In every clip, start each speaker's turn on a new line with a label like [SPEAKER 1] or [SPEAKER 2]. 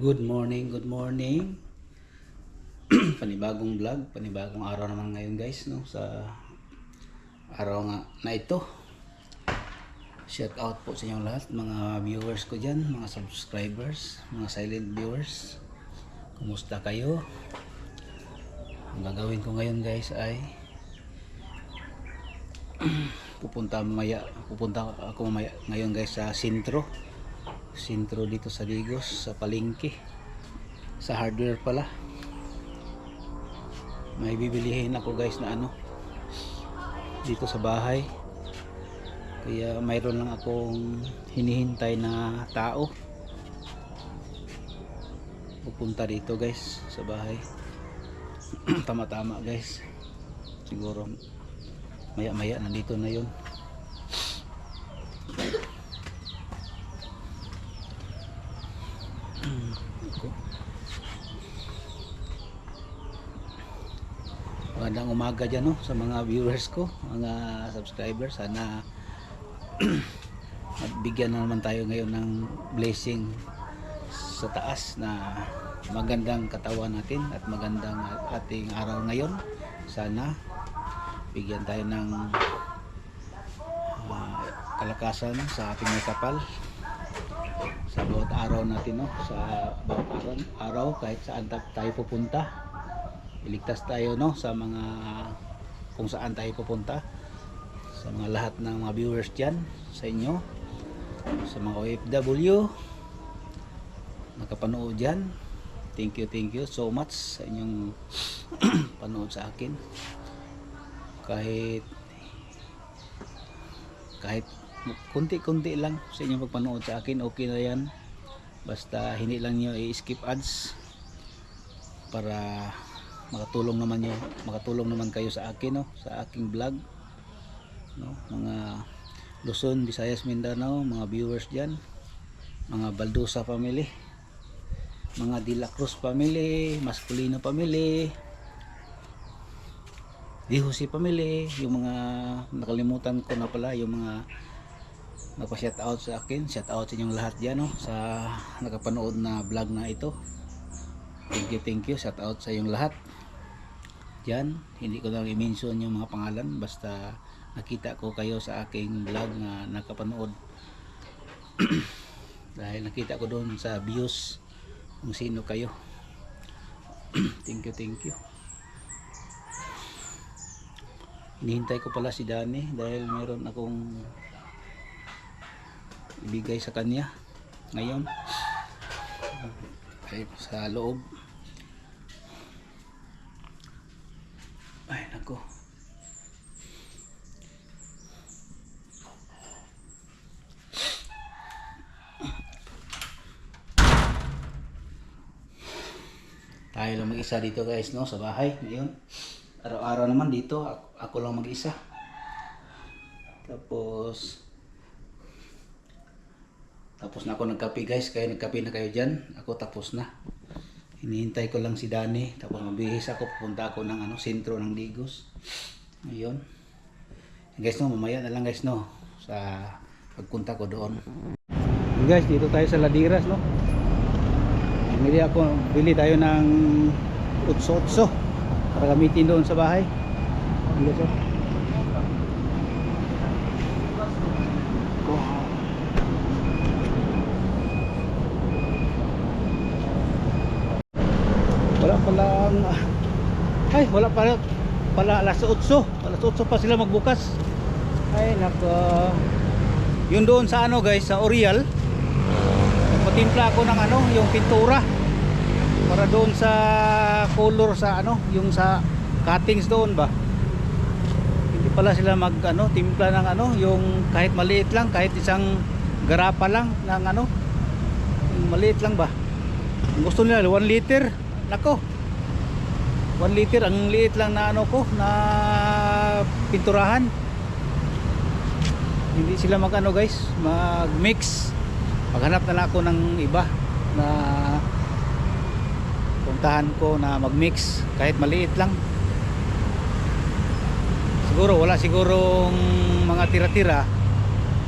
[SPEAKER 1] Good morning, good morning. Panibagong vlog, panibagong araw naman ngayon guys, no? Sa araw nga na ito. Shout out po sa inyong lahat, mga viewers ko dyan, mga subscribers, mga silent viewers. Kumusta kayo? Ang gagawin ko ngayon guys ay pupunta ako mamaya ngayon guys sa sentro dito sa Digos, sa palengke, sa hardware pala. May bibilihin ako guys na dito sa bahay, kaya mayroon lang akong hinihintay na tao pupunta dito guys sa bahay. Tama-tama guys, siguro maya-maya nandito na yun. Magandang umaga dyan, no, sa mga viewers ko, mga subscribers. Sana magbigyan na naman tayo ngayon ng blessing sa taas, na magandang katawan natin at magandang ating araw ngayon. Sana bigyan tayo ng kalakasan sa ating may kapal sa bawat araw natin, no? Sa bawat araw, kahit saan tayo pupunta, iligtas tayo, no, sa mga kung saan tayo pupunta. Sa mga lahat ng mga viewers dyan, sa inyo, sa mga OFW nakapanood dyan, thank you so much sa inyong panood sa akin. Kahit kunti-kunti lang sa inyong pagpanood sa akin, okay na yan. Basta hindi lang nyo i-skip ads, para makatulong naman kayo sa akin, no, sa aking vlog, no, mga Luzon, Visayas, Mindanao, mga viewers diyan, mga Baldusa family, mga De La Cruz family, Masculino family, Di Jose family, yung mga nakalimutan ko na pala, yung mga nagpa-shout out sa akin, shout out sa inyong lahat diyan, no, sa nakapanood na vlog na ito. Thank you, shout out sa inyong lahat dyan. Hindi ko lang i-mention yung mga pangalan, basta nakita ko kayo sa aking vlog na nakapanood. Dahil nakita ko doon sa views kung sino kayo. Thank you. Hinihintay ko pala si Danny dahil meron akong ibigay sa kanya ngayon ay sa loob. Ay nako, tayo lang mag-isa dito guys, no, sa bahay ngayon. Araw-araw naman dito ako lang mag-isa. Tapos na ako nagkape guys, kaya nagkape na kayo dyan. Ako tapos na, hinihintay ko lang si Danny, tapos mabihis ako, pupunta ako ng sentro ng Digos ngayon guys, no. Mamaya na lang guys, no, sa pagpunta ko doon guys. Dito tayo sa Ladiras, no. Bili tayo ng utso para gamitin doon sa bahay. Wala pala alas 8 pa sila magbukas. Ay nako, yun doon sa guys, sa Orial, patimpla ako ng yung pintura para doon sa color sa yung sa cuttings doon ba. Hindi pala sila timpla ng yung kahit maliit lang, kahit isang garapa lang ng maliit lang ba. Ang gusto nila 1 liter. Nako, 1 liter, ang liit lang na na pinturahan. Hindi sila guys, mag-mix. Maghanap na lang ako ng iba na puntahan ko na mag-mix, kahit maliit lang. Wala sigurong mga tira-tira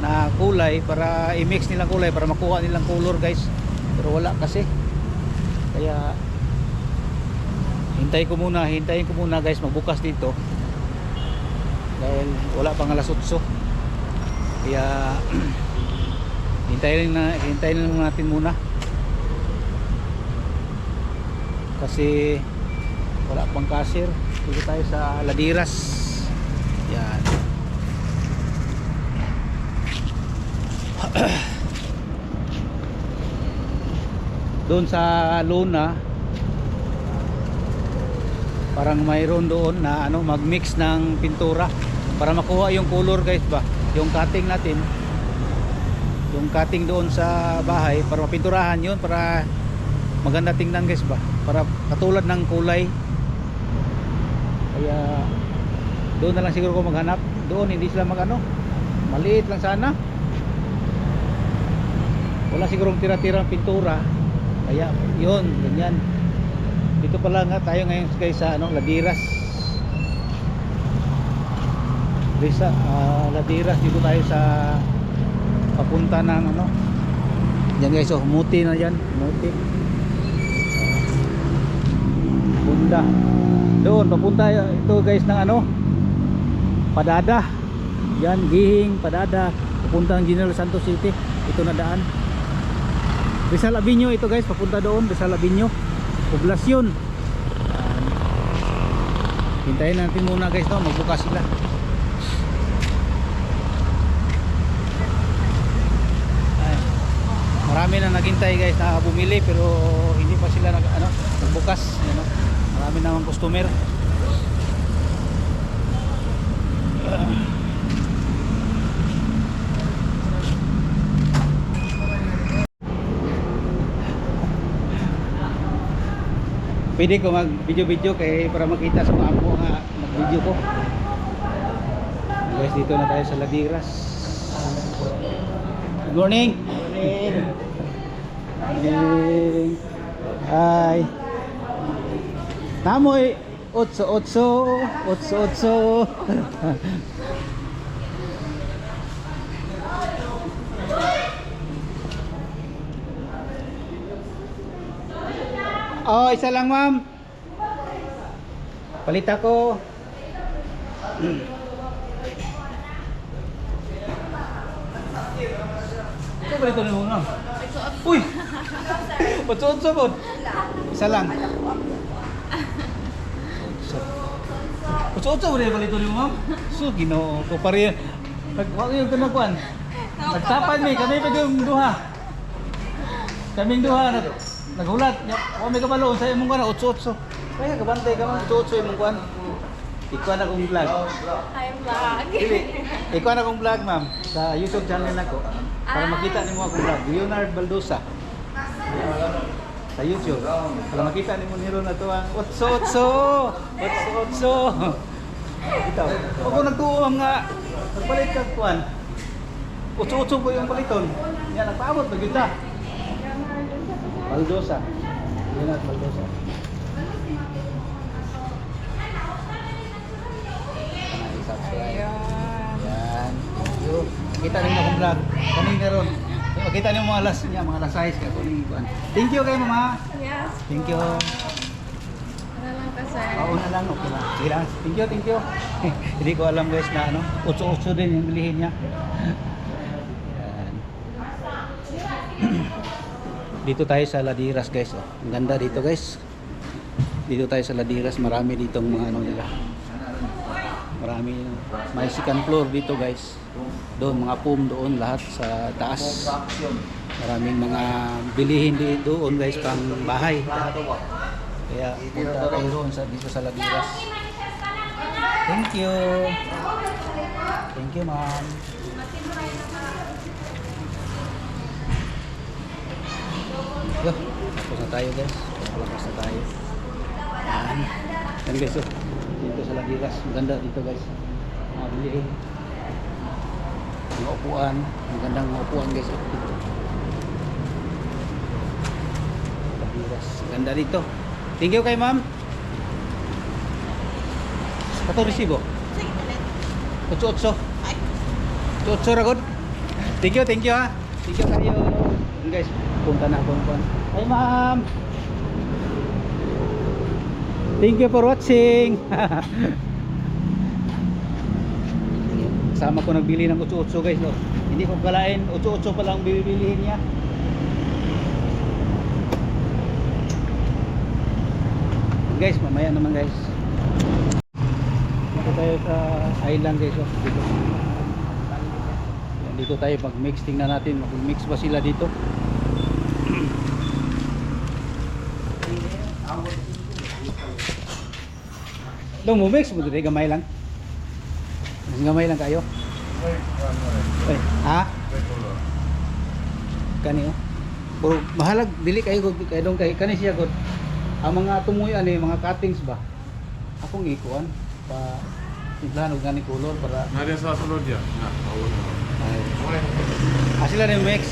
[SPEAKER 1] na kulay para i-mix nilang kulay para makuha nilang color guys. Pero wala kasi. Kaya hintayin ko muna guys magbukas dito. Dahil wala pang alas 8. Kaya hintayin lang natin muna. Kasi wala pang cashier. Dito tayo sa Ladiras. Yan. Doon sa Luna parang mayroon doon na ano mag-mix ng pintura para makuha yung color guys ba, yung cutting natin, yung cutting doon sa bahay para mapinturahan yun para maganda tingnan guys ba, para katulad ng kulay. Kaya doon na lang siguro ko maghanap. Doon hindi sila magano, maliit lang sana, wala sigurong tira-tirang pintura. Kaya yun, ganyan. Dito pala nga tayo ngayon guys sa ano, Ladiras. Ladiras, dito tayo sa papunta ng ano. Yan guys, oh, Muti na yan, Muti. Bunda. Doon papunta ito guys ng ano, Padada. Yan, Gihing, Padada, papunta ng General Santos City. Ito na daan. Rizal Avenue ito guys, papunta doon, Rizal Avenue, poblasyon. Hintayin natin muna guys, no, magbukas sila. Ay, marami na naghintay guys na bumili pero hindi pa sila nagbukas, you know? Marami namang customer. Pwede ko mag video kay para makita sa mga amo nga mag-video ko. Guys, dito na tayo sa Ladiras. Good morning. Good morning. Hi. Namoy 88. Oh, isa lang ma'am. Palit ako. Ito ba ito na muna? Uy! Otso po. Isa lang. Otso ba rin palit ito ma'am? So, ginoo ko pa rin. Huwag yung kanakuan. Nagtapan mi, kami pa yung duha. Kaming duha na naghulat. O may kabalo sa imong kuan 88. Kaya kabantay ka man 88 imong kuan. Ikaw na kong vlog.
[SPEAKER 2] Hi vlog.
[SPEAKER 1] Ikaw na kong vlog ma'am sa YouTube channel nako. Para makita nimo akong vlog. Leonard Baldosa. Sa YouTube. Para makita nimo niro na to ang 88. 88. Ito. Ako nagtuo nga nagpalit kag kuan. 88 ko yung paliton. Yan nagpaabot na kita. Baldosa. Leonard Baldosa. Subscribe. Yan. Thank you. Kita rin akong vlog. Kaning karon. Makita niyo mga alas niya, mga alas 6 ka kuning kuan. Thank you kay mama.
[SPEAKER 2] Yes.
[SPEAKER 1] Thank you.
[SPEAKER 2] Ano lang ka sir?
[SPEAKER 1] Oo na lang, okay lang. Sige lang. Thank you, thank you. Hindi ko alam guys na ano, 88 din yung bilihin niya. Yan. Dito tayo sa Ladiras guys. Oh. Ang ganda dito guys. Dito tayo sa Ladiras, marami ditong mga ano nila. Marami, may second floor dito guys. Doon mga pum doon lahat sa taas. Maraming mga bilihin doon guys pang bahay. Kaya punta tayo doon dito sa Ladiras. Thank you. Thank you ma'am. Yo, tapos na tayo guys. Tapos na tayo. Yan guys, oh. Dito sa Ladiras. Maganda dito guys. Mga bilihin. Mga upuan. Magandang upuan guys. Oh. Ladiras. Ganda dito. Thank you kay ma'am. Kato resibo? 88. 88 ragod. Thank you ha. Thank you kayo. Guys, punta na akong kuan. Hi ma'am. Thank you for watching. Kasama ko nagbili ng utso-utso guys. Oh. Hindi ko kalain, utso-utso pa lang bibilihin niya. Guys, mamaya naman guys. Dito tayo sa island guys. Oh. Dito. Yan, dito tayo mag-mix. Tingnan natin mag-mix ba sila dito. Dong mo mix mo dito gamay lang. Mas gamay lang kayo. Ay, ha? Kani oh. Puro mahalag dili kayo gud kay dong kay kani siya gud. Ang mga tumoy ani mga cuttings ba. Akong ikuan pa timplahan og gani color para
[SPEAKER 3] Nada sa sulod ya. Na, awon.
[SPEAKER 1] ay. Sila ni mix.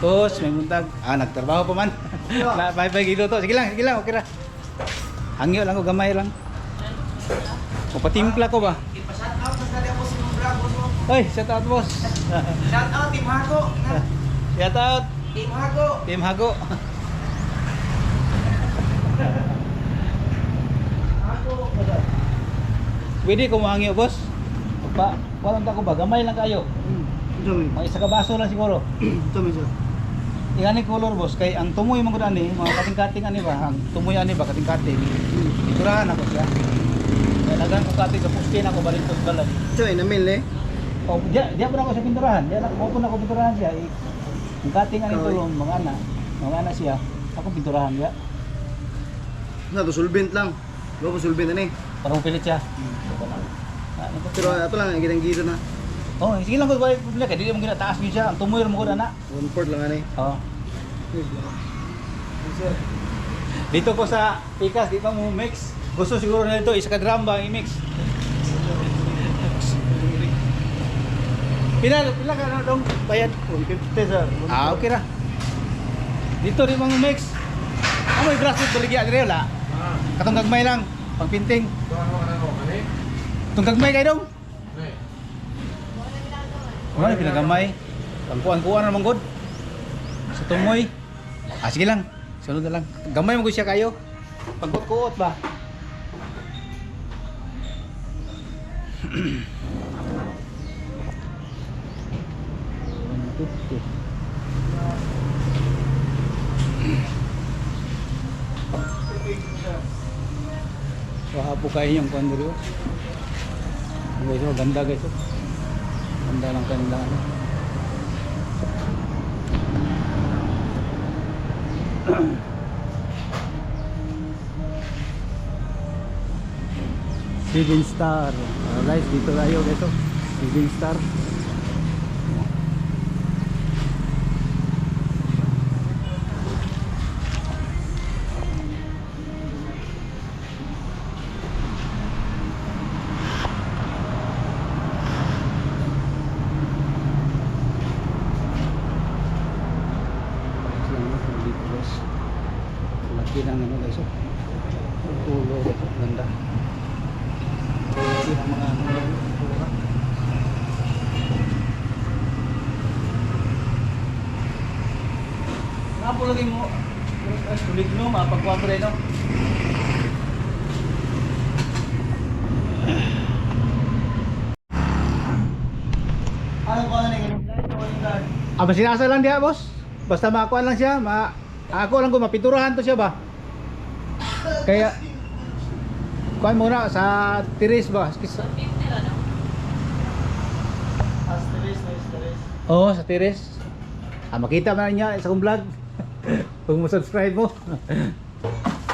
[SPEAKER 1] Tos, may muntag. Nagtrabaho pa man. Na 5 kilo to. Sige lang, okay ra. Hangyo lang ko gamay lang. O patimpla ko ba?
[SPEAKER 4] Shout out sa dali po si Mubra, boss mo.
[SPEAKER 1] Oy, shout out boss.
[SPEAKER 4] Shout out Team Hago.
[SPEAKER 1] Shout out
[SPEAKER 4] Team Hago.
[SPEAKER 1] Team Hago. Pwede ko mahangyo boss. Pa, walang ta ko ba? Gamay lang kayo. Mga isa ka baso lang siguro. Ingani color boss kay ang tumoy man gud ani mga kating-kating ani ba ang tumoy ani ba kating-kating. Iturahan ako siya. Kaya nagan ko kating sa puste na ko balintos balad.
[SPEAKER 4] Choy, namil eh.
[SPEAKER 1] Oh, dia pun ako sa pinturahan. Dia nak mo pun ako pinturahan siya. Ang kating ani tulong mga ana siya. Ako pinturahan dia.
[SPEAKER 4] Sa to solvent lang. Lo po solvent ani.
[SPEAKER 1] Parang pilit siya.
[SPEAKER 4] Pero ato lang ang gitang-gito na.
[SPEAKER 1] Oh, sige lang ko balik pila kay dili mo gina taas gyud siya. Ang tumoy mo gud ana.
[SPEAKER 4] 1/4 lang ani.
[SPEAKER 1] Oh. Dito ko sa Pikas, di pa mo mix. Gusto siguro na dito, isa ka drum ba i-mix? Pila ka na dong bayad? 150 sir. Okay ra. Dito di mo mix. Amoy grassroots baligya dire wala. Katong gagmay lang, pagpinting. Tung gagmay kay dong. Ano pinagamay? Pangkuan-kuan naman gud. Sa tumoy. Sige lang. Sunod na lang. Gamay mo gud siya kayo. Pagkuot ba? Wah po kayo yung kuan dito. Guys, oh, ganda guys. Oh. Ganda lang kanila ano. Seven Star. Guys, dito tayo guys. Oh. Seven Star. Laki ng ano guys. Ang tulo guys. Ganda. Laki ng mga ano. Nga po lagi mo. Sulit no. Mapagkuha pa rin no. Ano ko na ganun guys? Masinasa lang dia boss. Basta makuha lang siya. Ako lang ko mapinturahan to siya ba. Kaya kuan muna sa tiris ba? Oo, sa tiris. Makita man niya sa kong vlog. Kung mo-subscribe mo.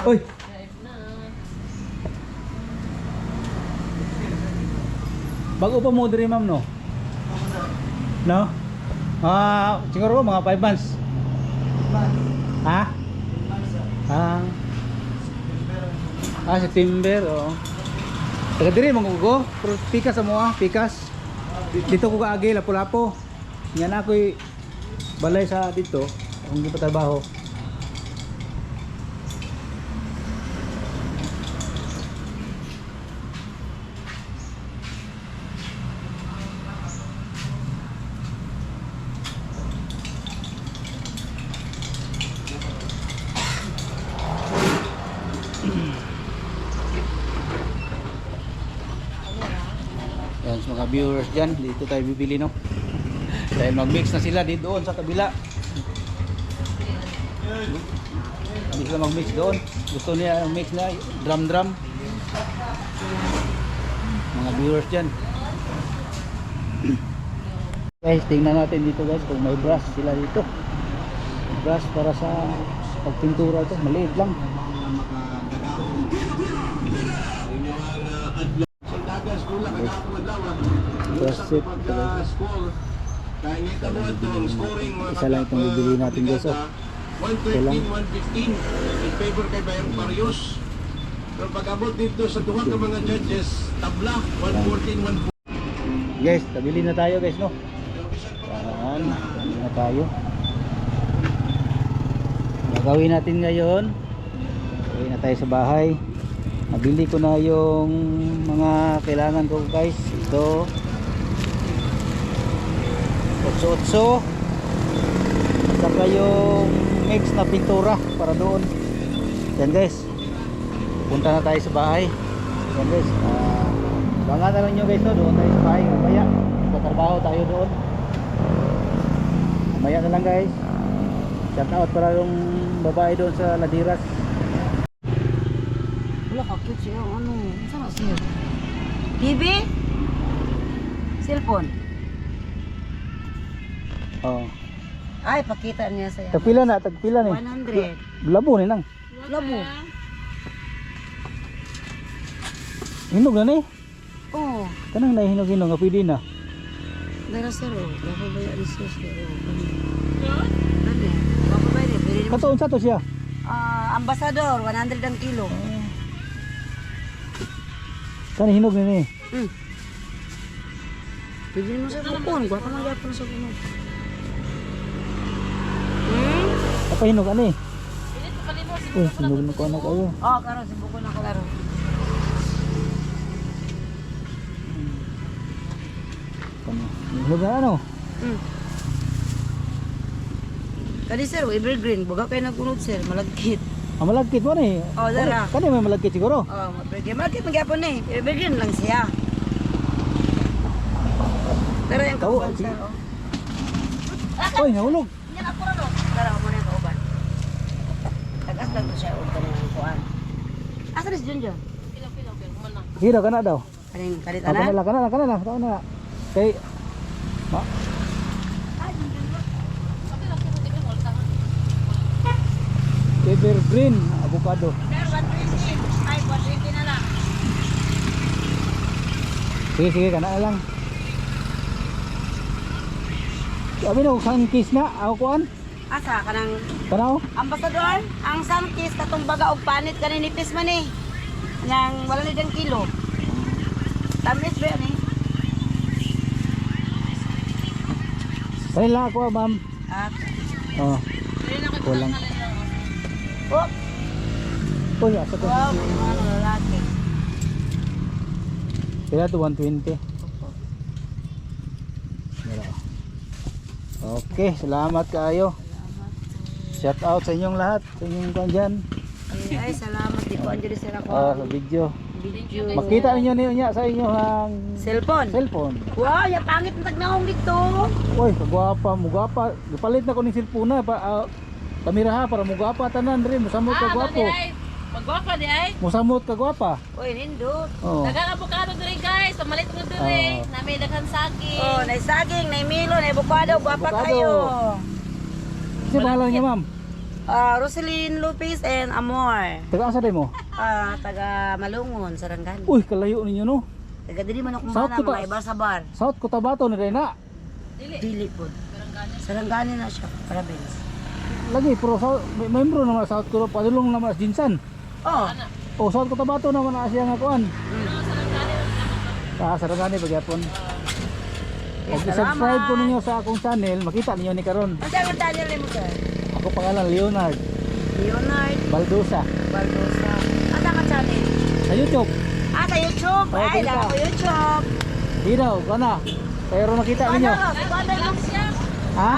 [SPEAKER 1] Uy. Bago pa mo diri ma'am no? No? Siguro mga 5 months. Ha? September, oh. Taga diri mangugo, pero pikas mo pikas. Dito ko kaagi lapu-lapu. Yan ako'y balay sa dito, akong gipatrabaho. mga viewers dyan, dito tayo bibili, no? Dahil mag-mix na sila dito doon sa kabila. Hindi sila mag-mix doon. Gusto niya mix na drum. Mga viewers dyan. Guys, tingnan natin dito guys kung may brush sila dito. Brush para sa pagpintura ito, maliit lang. Brush set. Isa lang itong bibili natin guys. Oh.
[SPEAKER 3] 113, 115 in favor kay Bayang Parios. Pero pag-abot dito sa duha ka mga judges, tabla 114, 114.
[SPEAKER 1] Guys, tabili na tayo guys, no? Yan, tabili na tayo. Gagawin natin ngayon, gagawin na tayo sa bahay. Nabili ko na yung mga kailangan ko guys. Ito otso saka yung mix na pintura para doon. Yan guys, punta na tayo sa bahay. Yan guys, abangan na lang nyo guys, no? Doon tayo sa bahay mamaya, tatrabaho tayo doon mamaya na lang guys. Shout out para yung babae doon sa Ladiras.
[SPEAKER 2] Wala ka cute siya. Ano? Saan siya? TV? Cellphone?
[SPEAKER 1] Oh.
[SPEAKER 2] Ay, pakita niya sa'yo.
[SPEAKER 1] Tagpila na, tagpila ni.
[SPEAKER 2] 100.
[SPEAKER 1] Labo ni nang.
[SPEAKER 2] Labo.
[SPEAKER 1] Hinog na ni.
[SPEAKER 2] Oo.
[SPEAKER 1] Kanang nahinog-hinog nga pwede na.
[SPEAKER 2] Dara sir, oh. Baka ba yung resource ko? Ano? Baka ba yun? Pwede naman
[SPEAKER 1] Katuon sa to siya.
[SPEAKER 2] Ambassador, 100 ang kilo.
[SPEAKER 1] Kana hinog na ni.
[SPEAKER 2] Pwede mo sa kupon. Baka magyapon sa kupon.
[SPEAKER 1] Apa hinog ani? Hinog na ko na kayo.
[SPEAKER 2] Oh, karon sibuko na ko karon.
[SPEAKER 1] Hinog na ano?
[SPEAKER 2] Kani sir, evergreen. Baga kayo nagkunod sir, malagkit.
[SPEAKER 1] Malagkit mo ni.
[SPEAKER 2] Oh, dara.
[SPEAKER 1] Kani may malagkit siguro.
[SPEAKER 2] Oh, malagkit magyapon ni. Evergreen lang siya. Dara yung kauban sir.
[SPEAKER 1] Oy, nahulog.
[SPEAKER 2] Dara mo na yung kauban. Tagas lang to siya o kanang kuan. Asa rin si Junjun?
[SPEAKER 1] Hira kana daw.
[SPEAKER 2] Kaning kalit
[SPEAKER 1] Kana
[SPEAKER 2] ana?
[SPEAKER 1] na, kana na. Taon na. Kay ma. Evergreen avocado.
[SPEAKER 2] Sir, 120. Ay, 120 na lang.
[SPEAKER 1] Sige, kana na lang. Sabi na, sunkist na, ako kuan.
[SPEAKER 2] Asa kanang
[SPEAKER 1] Tanaw?
[SPEAKER 2] ambassador, ang sunkist katong baga og panit kanin nipis man ni. Yang wala ni dang kilo. Tamis ba ni?
[SPEAKER 1] Kanila ako, ma'am.
[SPEAKER 2] At
[SPEAKER 1] Oh. Kulang.
[SPEAKER 2] oh,
[SPEAKER 1] Uy, asa to?
[SPEAKER 2] wow, ano lalaki.
[SPEAKER 1] Kaya to 120. Okay, salamat kayo. Shout out sa inyong lahat, sa inyong kuan dyan.
[SPEAKER 2] Ay, salamat di ko anjali sir ako.
[SPEAKER 1] Sa video.
[SPEAKER 2] Video.
[SPEAKER 1] Makita ninyo niya sa inyong
[SPEAKER 2] Cellphone.
[SPEAKER 1] cellphone.
[SPEAKER 2] Wow, ya pangit na tagnahong dito.
[SPEAKER 1] Uy, kagwapa, mugapa. Gipalit na ko ni cellphone na kamera ha para mugapa tanan rin, musamot ka gwapo.
[SPEAKER 5] Magwapa di ay.
[SPEAKER 1] Musamot ka gwapa.
[SPEAKER 2] Oy, nindot.
[SPEAKER 1] Oh.
[SPEAKER 5] Dagang avocado diri guys, pamalit mo diri. Nami daghang saging.
[SPEAKER 2] Oh, nay saging, nay milo, nay avocado, guwapa
[SPEAKER 1] Avocado.
[SPEAKER 2] kayo.
[SPEAKER 1] Kasi pangalan niya, ma'am.
[SPEAKER 2] Roselyn Lopez and Amor.
[SPEAKER 1] Taga asa mo?
[SPEAKER 2] Taga Malungon, Sarangani.
[SPEAKER 1] Uy, kalayo ninyo no.
[SPEAKER 2] Taga dili man ako
[SPEAKER 1] South
[SPEAKER 2] mana
[SPEAKER 1] Cotabato.
[SPEAKER 2] mga iba sa bar.
[SPEAKER 1] South Cotabato ni Reyna.
[SPEAKER 2] Dili po. Sarangani na siya, parabens.
[SPEAKER 1] Lagi pero membro naman sa South Cotabato, padulong naman sa Jinsan.
[SPEAKER 2] Oh.
[SPEAKER 1] Oh, South Cotabato naman na siya nga kuan. Sarangani pagyapon. Pag subscribe ko ninyo sa akong channel, makita ninyo ni karon.
[SPEAKER 2] Ang ang Daniel ni mo sir?
[SPEAKER 1] Ako pangalan Leonard
[SPEAKER 2] Leonard
[SPEAKER 1] Baldosa
[SPEAKER 2] Baldosa. Asa ka channel?
[SPEAKER 1] sa YouTube.
[SPEAKER 2] Sa YouTube.
[SPEAKER 1] Oh,
[SPEAKER 2] Ay,
[SPEAKER 1] kita.
[SPEAKER 2] lang ko YouTube.
[SPEAKER 1] Di daw, kana. Pero nakita ninyo. Ha?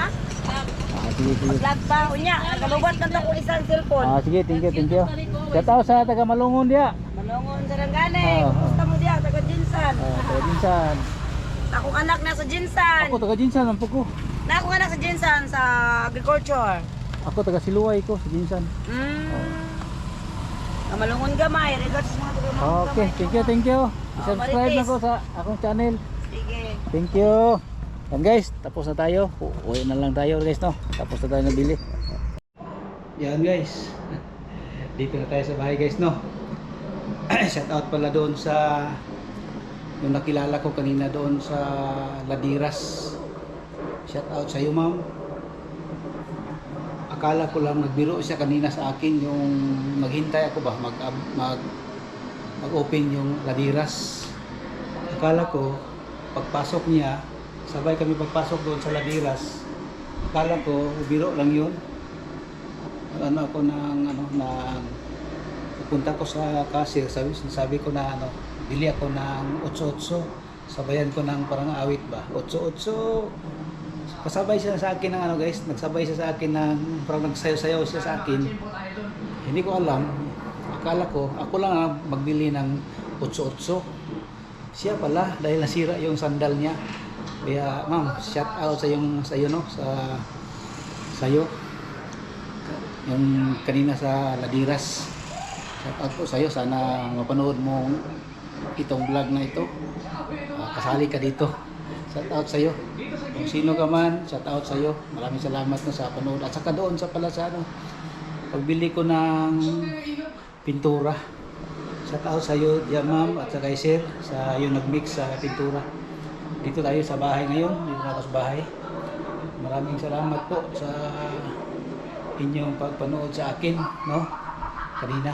[SPEAKER 1] Sige.
[SPEAKER 2] Vlog pa unya, nagalubat na to ko isang cellphone.
[SPEAKER 1] Sige, thank you. Shout out sa taga Malungon dia.
[SPEAKER 2] Malungon Sarangani.
[SPEAKER 1] Oh.
[SPEAKER 2] Kumusta mo diya taga Jinsan?
[SPEAKER 1] Taga Jinsan.
[SPEAKER 2] Akong anak na sa Jinsan.
[SPEAKER 1] Ako taga Jinsan lang po ko.
[SPEAKER 2] Na akong anak sa Jinsan sa agriculture.
[SPEAKER 1] Ako taga Siluway ko sa Jinsan.
[SPEAKER 2] Malungon gamay, regards sa mga taga Malungon
[SPEAKER 1] Okay,
[SPEAKER 2] gamay.
[SPEAKER 1] thank you. I-subscribe na
[SPEAKER 2] Marites.
[SPEAKER 1] ko sa akong channel.
[SPEAKER 2] Sige.
[SPEAKER 1] Thank you. Yan guys, tapos na tayo. Uwi na lang tayo guys, no. Tapos na tayo nabili. Yan guys. Dito na tayo sa bahay guys, no. Shout out pala doon sa yung nakilala ko kanina doon sa Ladiras. Shout out sa iyo, ma'am. Akala ko lang nagbiro siya kanina sa akin yung maghintay ako ba mag-open yung Ladiras. Akala ko pagpasok niya, sabay kami pagpasok doon sa Ladiras. Akala ko biro lang yun. Ano ako pupunta ko sa cashier, sabi ko na bili ako ng 8-8. Sabayan ko ng parang awit ba, 8-8. Pasabay siya sa akin ng guys, nagsabay siya sa akin ng parang nagsayaw-sayaw siya sa akin. Hindi ko alam, akala ko ako lang ang magbili ng 8-8. Siya pala dahil nasira yung sandal niya. Kaya ma'am, shout out sa iyo no, sa iyo. Yung kanina sa Ladiras. Shout out po sa iyo, sana mapanood mo itong vlog na ito. Kasali ka dito. Shout out sa iyo. Kung sino ka man, shout out sa iyo. Maraming salamat na sa panood. At saka doon sa pala sa pagbili ko ng pintura. Shout out sa iyo, ma'am, at saka sir, sa iyo nagmix sa pintura. Dito tayo sa bahay ngayon, dito na ako sa bahay. Maraming salamat po sa inyong pagpanood sa akin, no? Kanina.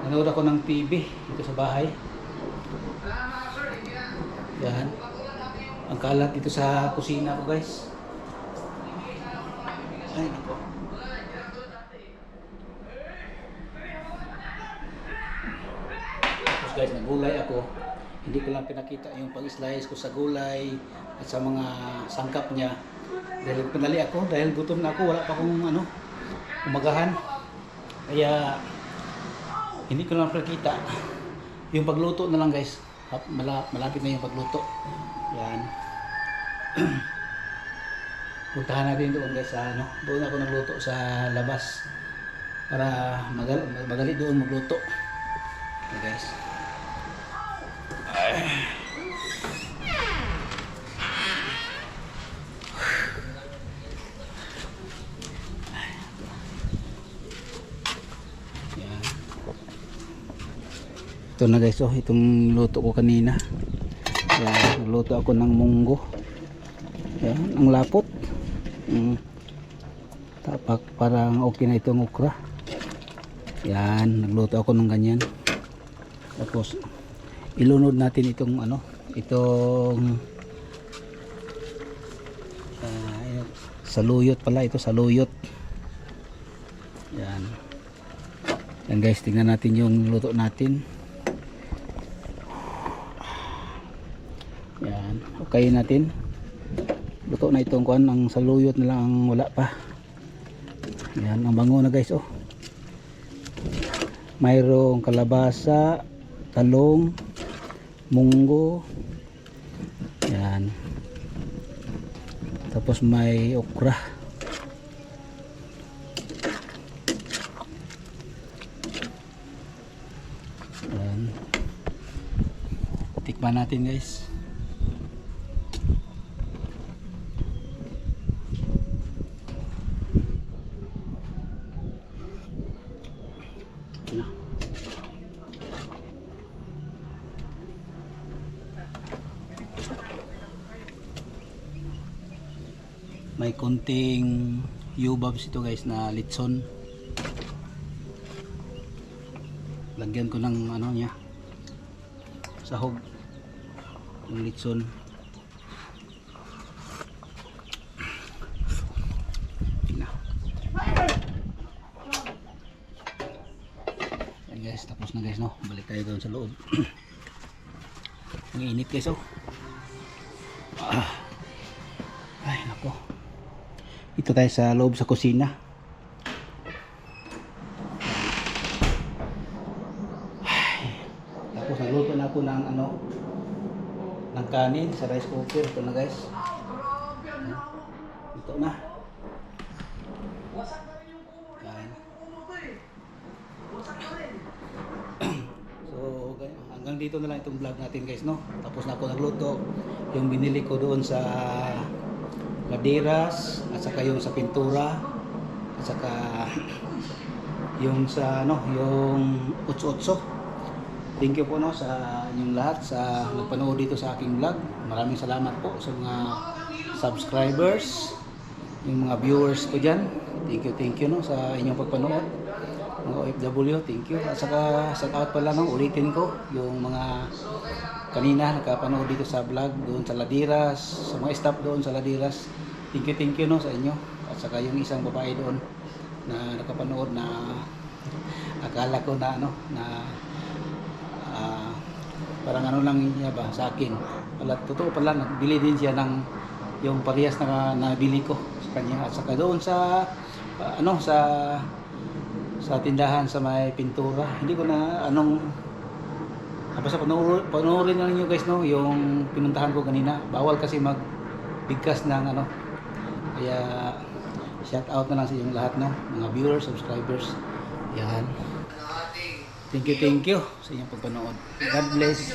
[SPEAKER 1] Nanood ako ng TV dito sa bahay. Yan. Ang kalat dito sa kusina ko, guys. Ay, nako. Tapos guys, nagulay ako. Hindi ko lang pinakita yung pag-slice ko sa gulay at sa mga sangkap niya. Dahil pinali ako, dahil gutom na ako, wala pa akong umagahan. Kaya hindi ko lang pinakita. Yung pagluto na lang, guys. Malapit na yung pagluto. Yan. Puntahan natin doon, guys, sa doon ako nagluto sa labas para madali doon magluto. Okay, guys. Yan. Ito na guys, itong luto ko kanina. Yan, nagluto ako ng munggo. Yan, ang lapot. Tapak, parang okay na itong okra. Yan, nagluto ako ng ganyan. Tapos ilunod natin itong saluyot pala, ito saluyot. Yan. Yan guys, tingnan natin yung luto natin. Yan, okay natin. Luto na itong kuan, ang saluyot na lang ang wala pa. Yan, ang bango na guys, mayroong kalabasa, talong, munggo. Yan. Tapos may okra. Yan. Tikman natin guys. May konting yubabs ito guys na litson. Lagyan ko ng niya, sahog ng litson. Yan guys, tapos na guys, no? Balik tayo doon sa loob. Ang init guys, ay nako. Ito tayo sa loob sa kusina. Ay, tapos nagluto na ako ako ng ng kanin sa rice cooker. Ito na guys. Ito na. Yan. So, okay. Hanggang dito na lang itong vlog natin guys, no? Tapos na ako nagluto. Yung binili ko doon sa Laderas, at saka yung sa pintura, at saka yung sa yung utso-utso. Thank you po no sa inyong lahat sa nagpanood dito sa aking vlog. Maraming salamat po sa mga subscribers, yung mga viewers ko dyan. Thank you no sa inyong pagpanood. Mga OFW, thank you. At saka shout out pala no, ulitin ko yung mga kanina nakapanood dito sa vlog doon sa Laderas, sa mga staff doon sa Laderas. Thank you no sa inyo. At saka yung isang babae doon na nakapanood na akala ko na parang lang niya ba sa akin. Pala totoo pala nagbili din siya ng yung parehas na nabili ko sa kanya. At saka doon sa sa tindahan sa may pintura. Hindi ko na basta panoorin na niyo guys no yung pinuntahan ko kanina. Bawal kasi magbigkas ng kaya shout out na lang sa inyong lahat no, mga viewers, subscribers. Yan. Thank you sa inyong pagpanood. God bless.